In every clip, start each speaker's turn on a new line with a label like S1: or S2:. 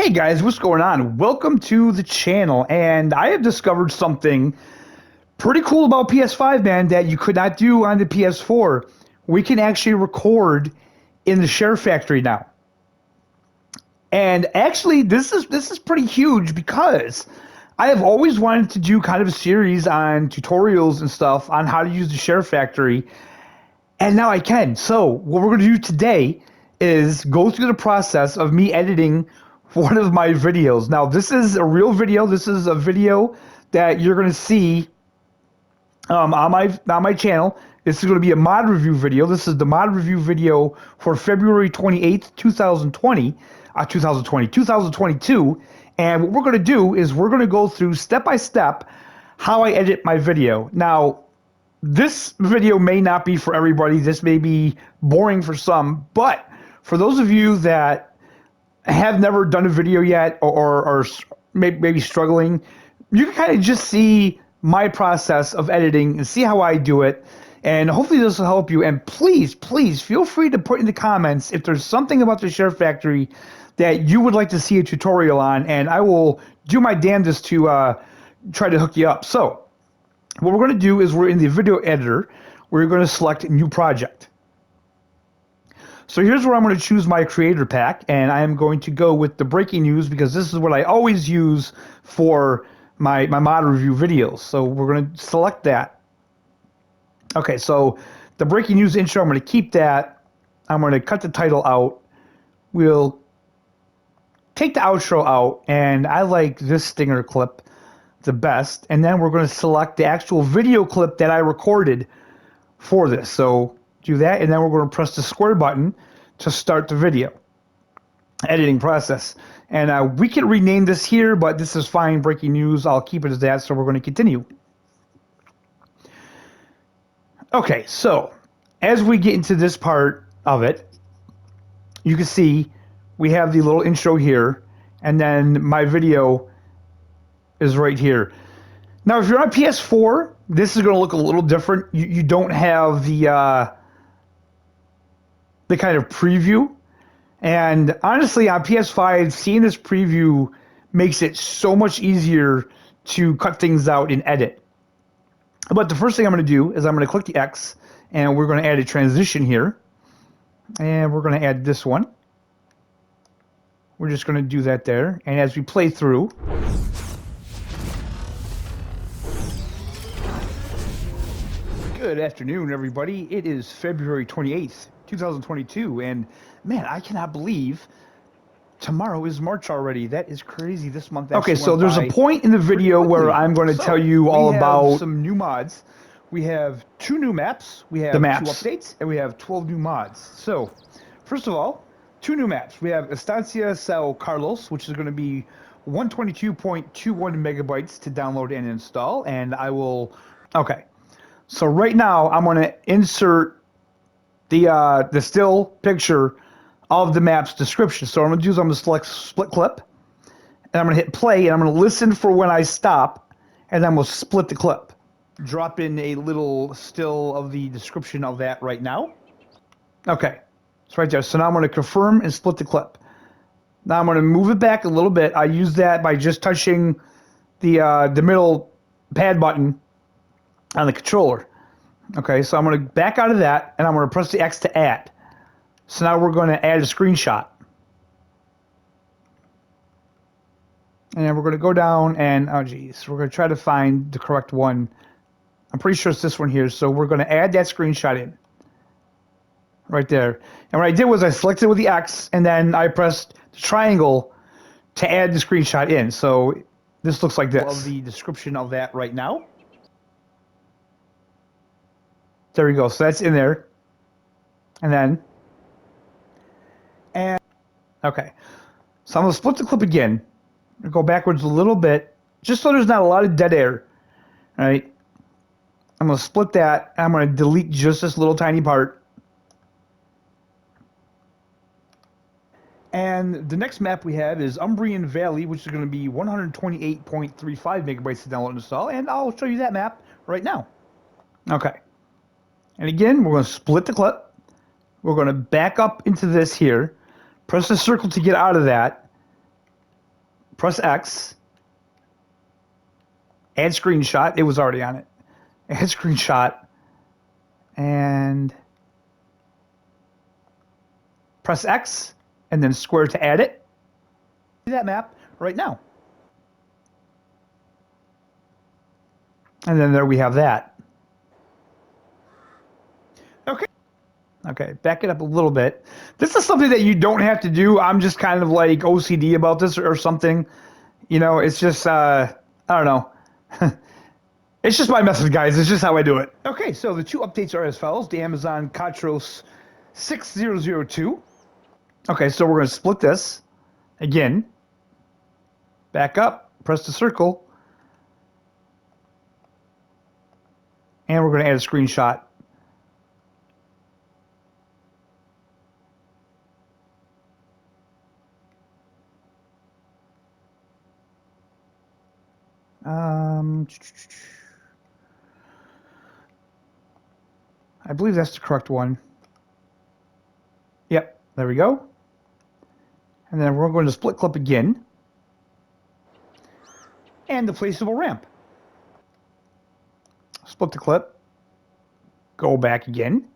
S1: Hey guys, what's going on? Welcome to the channel, and I have discovered something pretty cool about PS5, man, that you could not do on the PS4. We can actually record in the ShareFactory now. And actually, this is pretty huge because I have always wanted to do kind of a series on tutorials and stuff on how to use the ShareFactory, and now I can. So what we're going to do today is go through the process of me editing one of my videos. Now, this is a real video. This is a video that you're going to see on my channel. This is going to be a mod review video. This is the mod review video for February 28th, 2022. And what we're going to do is we're going to go through step by step how I edit my video. Now, this video may not be for everybody. This may be boring for some, but for those of you that have never done a video yet or maybe struggling, you can kind of just see my process of editing and see how I do it. And hopefully this will help you. And please feel free to put in the comments if there's something about the ShareFactory that you would like to see a tutorial on, and I will do my damnedest to try to hook you up. So what we're going to do is we're in the video editor. We're going to select new project. So here's where I'm going to choose my creator pack, and I am going to go with the breaking news because this is what I always use for my mod review videos. So we're going to select that. Okay, so the breaking news intro, I'm going to keep that. I'm going to cut the title out. We'll take the outro out, and I like this stinger clip the best. And then we're going to select the actual video clip that I recorded for this. So do that, and then we're going to press the square button to start the video editing process. And we can rename this here, but this is fine. Breaking news, I'll keep it as that. So we're going to continue. Okay, so as we get into this part of it, you can see we have the little intro here, and then my video is right here. Now, if you're on PS4, this is going to look a little different. You don't have the kind of preview. And honestly, on PS5, seeing this preview makes it so much easier to cut things out and edit. But the first thing I'm going to do is I'm going to click the X, and we're going to add a transition here. And we're going to add this one. We're just going to do that there. And as we play through, good afternoon, everybody. It is February 28th, 2022, and man, I cannot believe tomorrow is March already. That is crazy. This month. Okay, so there's a point in the video where I'm going to tell you all about some new mods. We have 2 new maps. We have 2 updates, and we have 12 new mods. So, first of all, 2 new maps. We have Estancia Sao Carlos, which is going to be 122.21 megabytes to download and install, and I will. Okay. So right now, I'm going to insert the still picture of the map's description. So what I'm going to do is I'm going to select split clip, and I'm going to hit play, and I'm going to listen for when I stop, and then we'll split the clip. Drop in a little still of the description of that right now. Okay, it's right there. So now I'm going to confirm and split the clip. Now I'm going to move it back a little bit. I use that by just touching the middle pad button on the controller. Okay, so I'm going to back out of that, and I'm going to press the X to add. So now we're going to add a screenshot. And then we're going to go down and, oh geez, we're going to try to find the correct one. I'm pretty sure it's this one here. So we're going to add that screenshot in. Right there. And what I did was I selected with the X, and then I pressed the triangle to add the screenshot in. So this looks like this. Love the description of that right now. There we go. So that's in there. And then, okay. So I'm going to split the clip again. Go backwards a little bit, just so there's not a lot of dead air. All right. I'm going to split that. And I'm going to delete just this little tiny part. And the next map we have is Umbrian Valley, which is going to be 128.35 megabytes to download and install. And I'll show you that map right now. Okay. And again, we're going to split the clip. We're going to back up into this here. Press the circle to get out of that. press X, add screenshot. It was already on it. Add screenshot, and press X, and then square to add it. See that map right now. And then there we have that. Okay. Okay, back it up a little bit. This is something that you don't have to do. I'm just kind of like OCD about this or something. You know, it's just, I don't know. It's just my method, guys. It's just how I do it. Okay, so the two updates are as follows. The Amazon Katros 6002. Okay, so we're going to split this. Again, back up, press the circle, and we're going to add a screenshot. I believe that's the correct one. Yep, there we go. And then we're going to split clip again. And the placeable ramp. Split the clip. Go back again.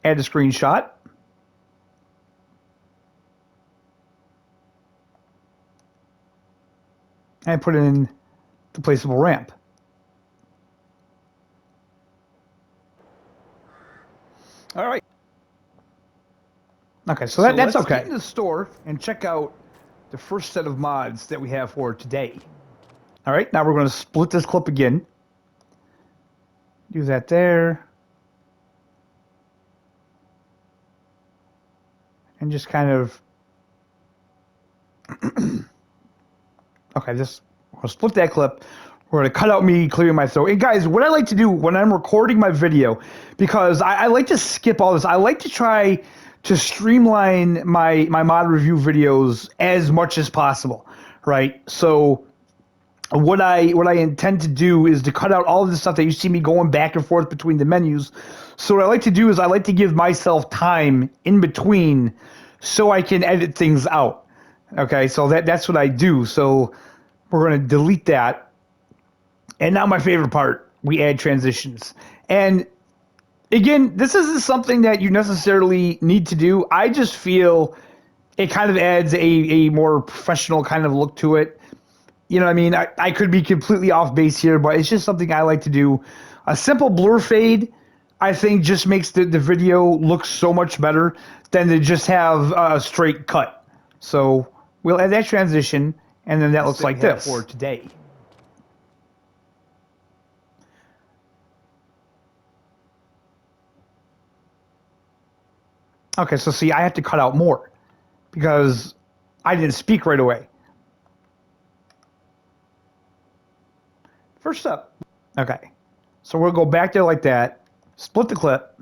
S1: Add a screenshot. And put in the placeable ramp. All right. Okay, so that's okay. Let's get in the store and check out the first set of mods that we have for today. All right, now we're going to split this clip again. Do that there. And just kind of... okay, we're going to split that clip. We're going to cut out me clearing my throat. And guys, what I like to do when I'm recording my video, because I like to skip all this, I like to try to streamline my mod review videos as much as possible, right? So what I intend to do is to cut out all of the stuff that you see me going back and forth between the menus. So what I like to do is I like to give myself time in between so I can edit things out. Okay, so that's what I do. So we're going to delete that. And now my favorite part, we add transitions. And again, this isn't something that you necessarily need to do. I just feel it kind of adds a more professional kind of look to it. You know what I mean? I could be completely off base here, but it's just something I like to do. A simple blur fade, I think, just makes the video look so much better than to just have a straight cut. So we'll add that transition, and then that looks like this for today. Okay, so see, I have to cut out more because I didn't speak right away. First up, okay, so we'll go back there like that, split the clip,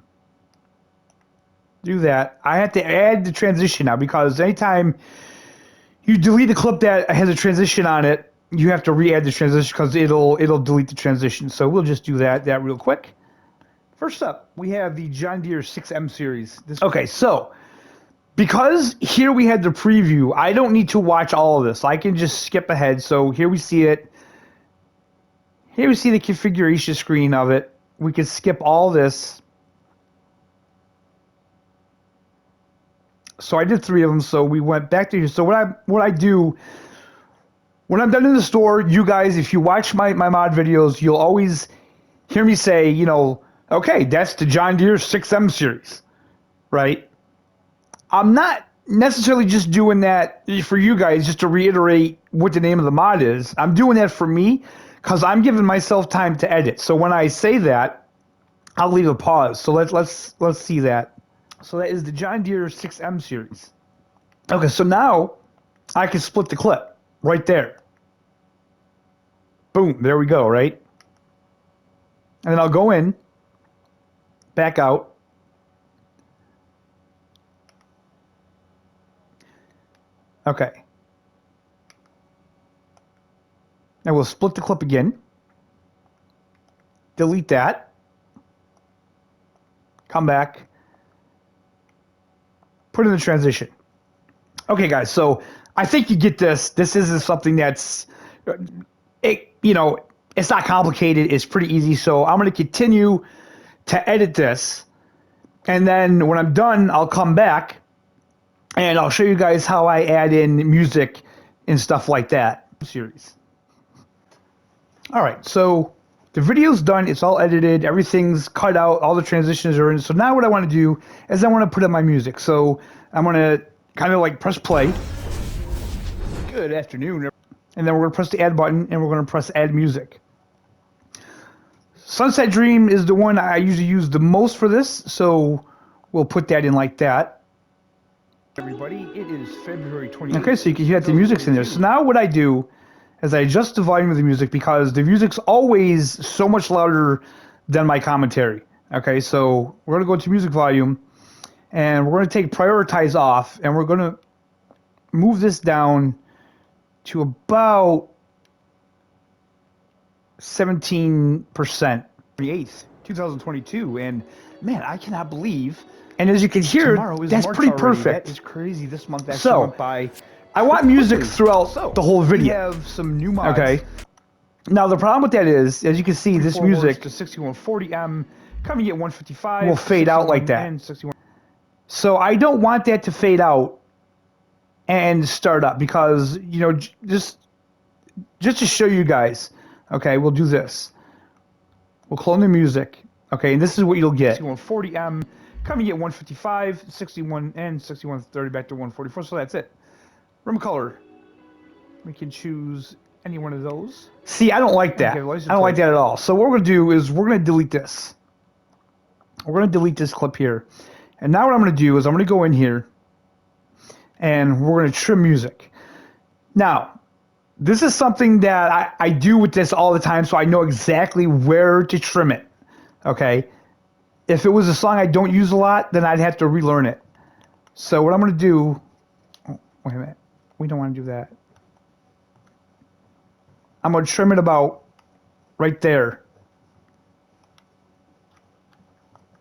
S1: do that. I have to add the transition now because anytime you delete a clip that has a transition on it, you have to re-add the transition because it'll delete the transition. So we'll just do that real quick. First up, we have the John Deere 6M series. Okay, so because here we had the preview, I don't need to watch all of this. I can just skip ahead. So here we see it. Here we see the configuration screen of it. We can skip all this. So I did 3 of them. So we went back to here. So what I do when I'm done in the store, you guys, if you watch my mod videos, you'll always hear me say, you know, okay, that's the John Deere 6M series, right? I'm not necessarily just doing that for you guys just to reiterate what the name of the mod is. I'm doing that for me because I'm giving myself time to edit. So when I say that, I'll leave a pause. So let's see that. So that is the John Deere 6M series. Okay, so now I can split the clip right there. Boom, there we go, right? And then I'll go in, back out. Okay. Now we'll split the clip again. Delete that. Come back. Put in the transition. Okay, guys, so I think you get this. This isn't something that's, it's not complicated. It's pretty easy. So I'm going to continue to edit this. And then when I'm done, I'll come back and I'll show you guys how I add in music and stuff like that. Series. All right, so the video's done. It's all edited. Everything's cut out. All the transitions are in. So now what I want to do is I want to put in my music. So I'm going to kind of like press play. Good afternoon. And then we're going to press the add button and we're going to press add music. Sunset Dream is the one I usually use the most for this. So we'll put that in like that. Everybody, it is February 28th. Okay, so you can hear that the music's in there. So now what I do is I adjust the volume of the music because the music's always so much louder than my commentary. Okay, so we're going to go to music volume and we're going to take prioritize off and we're going to move this down to about 17%. 28th, 2022, and man, I cannot believe. And as you can hear, that's March pretty perfect. That is crazy. This month actually went by. I want music throughout the whole video. We have some new mods. Okay. Now the problem with that is, as you can see, this music to 6140M coming at 155 will fade out like that. So I don't want that to fade out and start up because just to show you guys. Okay, we'll do this. We'll clone the music. Okay, and this is what you'll get. 6140M coming at 155, 61 and 6130 back to 144. So that's it. Room color. We can choose any one of those. See, I don't like that. Okay, I don't like that at all. So what we're going to do is we're going to delete this. We're going to delete this clip here. And now what I'm going to do is I'm going to go in here and we're going to trim music. Now, this is something that I do with this all the time, so I know exactly where to trim it. Okay? If it was a song I don't use a lot, then I'd have to relearn it. So what I'm going to do... Oh, wait a minute. We don't want to do that. I'm going to trim it about right there.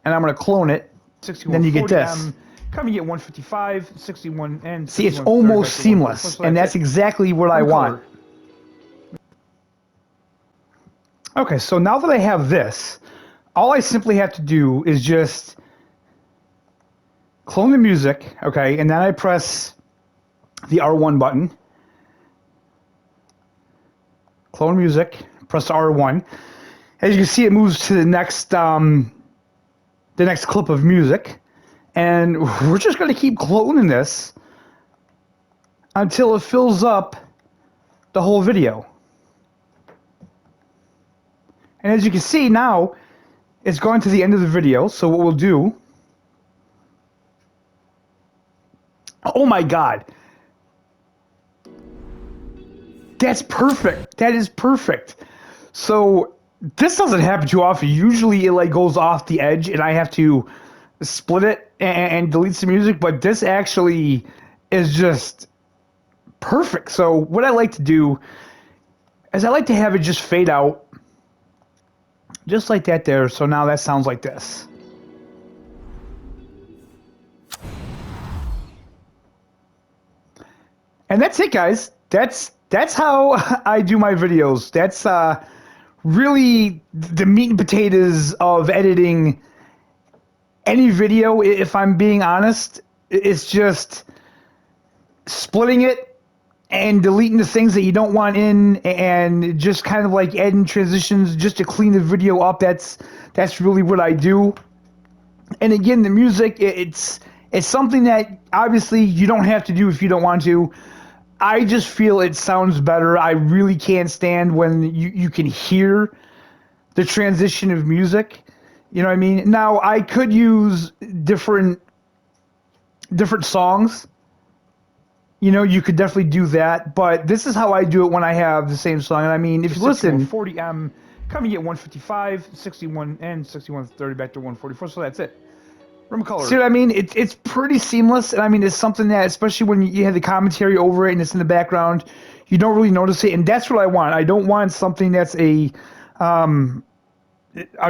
S1: And I'm going to clone it. Then you get this. Coming at 155, 61, and... See, it's almost seamless. And that's exactly what I want. Okay, so now that I have this, all I simply have to do is just clone the music, okay, and then I press the R1 button. Clone music, press R1. As you can see, it moves to the next clip of music, and we're just going to keep cloning this until it fills up the whole video. And as you can see now, it's gone to the end of the video. So what we'll do... Oh my God. That's perfect. That is perfect. So this doesn't happen too often. Usually it like goes off the edge and I have to split it and delete some music. But this actually is just perfect. So what I like to do is I like to have it just fade out. Just like that there. So now that sounds like this. And that's it, guys. That's how I do my videos. That's really the meat and potatoes of editing any video, if I'm being honest. It's just splitting it and deleting the things that you don't want in, and just kind of like adding transitions just to clean the video up. That's really what I do. And again, the music, it's something that obviously you don't have to do if you don't want to. I just feel it sounds better. I really can't stand when you can hear the transition of music. You know what I mean? Now, I could use different songs. You know, you could definitely do that, but this is how I do it when I have the same song. And I mean, if you listen, 40M coming at 155, 61 and 6130 back to 144. So that's it. Room color. See what I mean? It's pretty seamless, and I mean, it's something that, especially when you have the commentary over it and it's in the background, you don't really notice it, and that's what I want. I don't want something that's a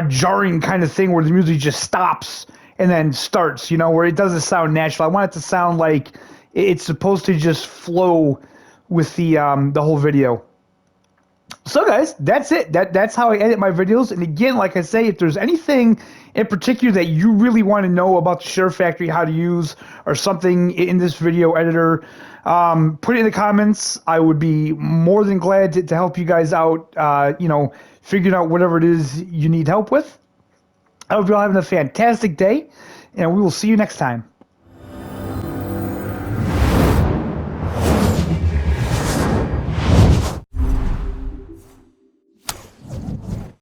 S1: jarring kind of thing where the music just stops and then starts. You know, where it doesn't sound natural. I want it to sound like it's supposed to just flow with the whole video. So guys, that's it. That's how I edit my videos. And again, like I say, if there's anything in particular that you really want to know about the ShareFactory, how to use, or something in this video editor, put it in the comments. I would be more than glad to help you guys out, figuring out whatever it is you need help with. I hope you're all having a fantastic day, and we will see you next time.